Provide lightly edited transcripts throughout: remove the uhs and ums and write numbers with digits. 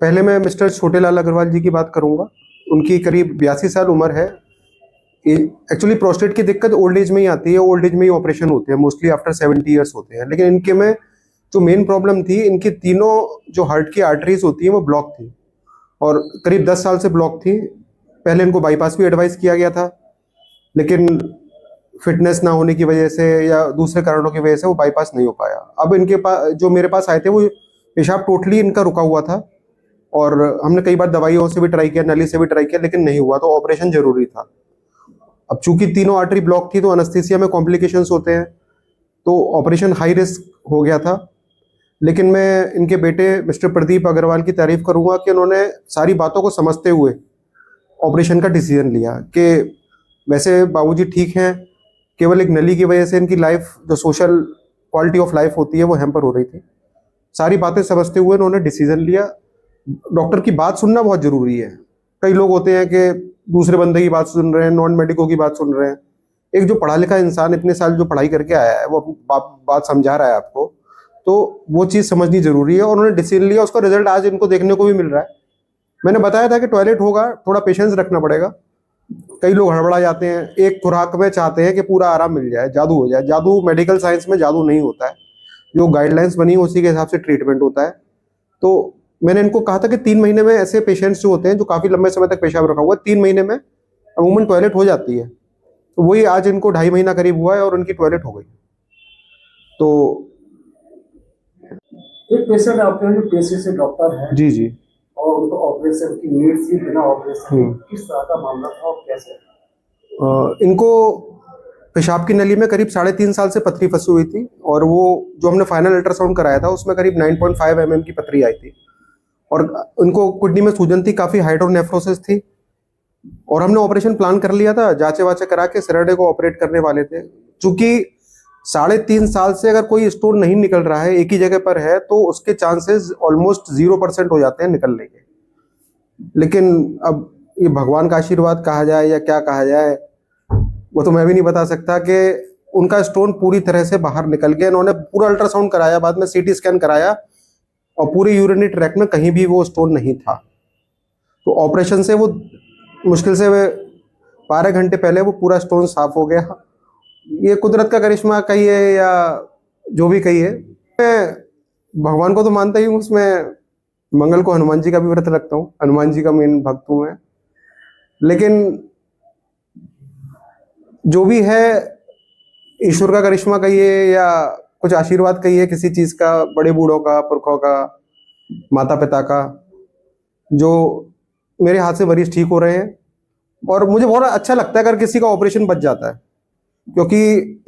पहले मैं मिस्टर छोटेलाल अग्रवाल जी की बात करूंगा। उनकी करीब 82 साल उम्र है। एक्चुअली प्रोस्टेट की दिक्कत ओल्ड एज में ही आती है, ओल्ड एज में ही ऑपरेशन होते हैं, मोस्टली आफ्टर 70 ईयर्स होते हैं। लेकिन इनके में जो मेन प्रॉब्लम थी, इनकी तीनों जो हार्ट की आर्टरीज होती हैं वो ब्लॉक थी और करीब 10 साल से ब्लॉक थी। पहले इनको बाईपास भी एडवाइस किया गया था, लेकिन फिटनेस ना होने की वजह से या दूसरे कारणों की वजह से वो बाईपास नहीं हो पाया। अब इनके पास जो मेरे पास आए थे, वो पेशाब टोटली इनका रुका हुआ था और हमने कई बार दवाइयों से भी ट्राई किया, नली से भी ट्राई किया, लेकिन नहीं हुआ, तो ऑपरेशन जरूरी था। अब चूंकि तीनों आर्टरी ब्लॉक थी तो एनेस्थीसिया में कॉम्प्लिकेशंस होते हैं, तो ऑपरेशन हाई रिस्क हो गया था। लेकिन मैं इनके बेटे मिस्टर प्रदीप अग्रवाल की तारीफ करूंगा कि उन्होंने सारी बातों को समझते हुए ऑपरेशन का डिसीजन लिया कि वैसे बाबूजी ठीक हैं, केवल एक नली की वजह से इनकी लाइफ, जो सोशल क्वालिटी ऑफ लाइफ होती है, वो हैम्पर हो रही थी। सारी बातें समझते हुए उन्होंने डिसीजन लिया। डॉक्टर की बात सुनना बहुत जरूरी है। कई लोग होते हैं कि दूसरे बंदे की बात सुन रहे हैं, नॉन मेडिको की बात सुन रहे हैं। एक जो पढ़ा लिखा इंसान, इतने साल जो पढ़ाई करके आया है, वो बात समझा रहा है आपको, तो वो चीज़ समझनी जरूरी है। और उन्होंने डिसीजन लिया, उसका रिजल्ट आज इनको देखने को भी मिल रहा है। मैंने बताया था कि टॉयलेट होगा, थोड़ा पेशेंस रखना पड़ेगा। कई लोग हड़बड़ा जाते हैं, एक खुराक में चाहते हैं कि पूरा आराम मिल जाए, जादू हो जाए। जादू मेडिकल साइंस में जादू नहीं होता है, जो गाइडलाइंस बनी है उसी के हिसाब से ट्रीटमेंट होता है। तो मैंने इनको कहा था कि 3 महीने में ऐसे पेशेंट्स जो होते हैं जो काफी लंबे समय तक पेशाब रखा हुआ है, 3 महीने में अमूमन टॉयलेट हो जाती है। तो वही आज इनको 2.5 महीना करीब हुआ है और उनकी टॉयलेट हो गई। तो एक पेशेंट आपके यहाँ जो पेशे से डॉक्टर है जी जी, और उनको ऑपरेशन की नीड थी, बिना ऑपरेशन किस तरह का मामला था और कैसे? इनको पेशाब की नली में करीब 3.5 साल से पथरी फंसी हुई थी और वो जो हमने फाइनल अल्ट्रासाउंड कराया था उसमें करीब 9.5 mm की पथरी आई थी और उनको किडनी में सूजन थी, काफी हाइड्रोनेफ्रोसिस थी। और हमने ऑपरेशन प्लान कर लिया था, जांचे वाचे करा के सैटरडे को ऑपरेट करने वाले थे। चूंकि 3.5 साल से अगर कोई स्टोन नहीं निकल रहा है, एक ही जगह पर है, तो उसके चांसेस ऑलमोस्ट 0% हो जाते हैं निकलने के। लेकिन अब ये भगवान का आशीर्वाद कहा जाए या क्या कहा जाए, वो तो मैं भी नहीं बता सकता कि उनका स्टोन पूरी तरह से बाहर निकल गया। इन्होंने पूरा अल्ट्रासाउंड कराया, बाद में सीटी स्कैन कराया और पूरे यूरिनरी ट्रैक्ट में कहीं भी वो स्टोन नहीं था। तो ऑपरेशन से वो मुश्किल से 12 घंटे पहले वो पूरा स्टोन साफ हो गया। ये कुदरत का करिश्मा कहिए या जो भी कहिए, मैं भगवान को तो मानता ही हूँ। उसमें मंगल को हनुमान जी का भी व्रत रखता हूँ, हनुमान जी का मेन भक्त हूँ मैं। लेकिन जो भी है, ईश्वर का करिश्मा कहिए या कुछ आशीर्वाद कहिए किसी चीज का, बड़े बूढ़ों का, पुरखों का, माता पिता का, जो मेरे हाथ से मरीज ठीक हो रहे हैं। और मुझे बहुत अच्छा लगता है अगर किसी का ऑपरेशन बच जाता है, क्योंकि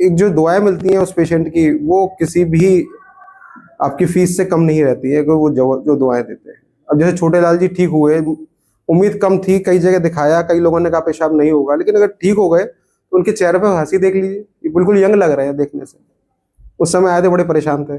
एक जो दुआएं मिलती हैं उस पेशेंट की, वो किसी भी आपकी फीस से कम नहीं रहती है, कि वो जो दुआएं देते हैं। अब जैसे छोटेलाल जी ठीक हुए, उम्मीद कम थी, कई जगह दिखाया, कई लोगों ने कहा पेशाब नहीं होगा, लेकिन अगर ठीक हो गए तो उनके चेहरे पे हंसी देख लीजिए, ये बिल्कुल यंग लग रहे हैं देखने से। उस समय आए थे बड़े परेशान थे।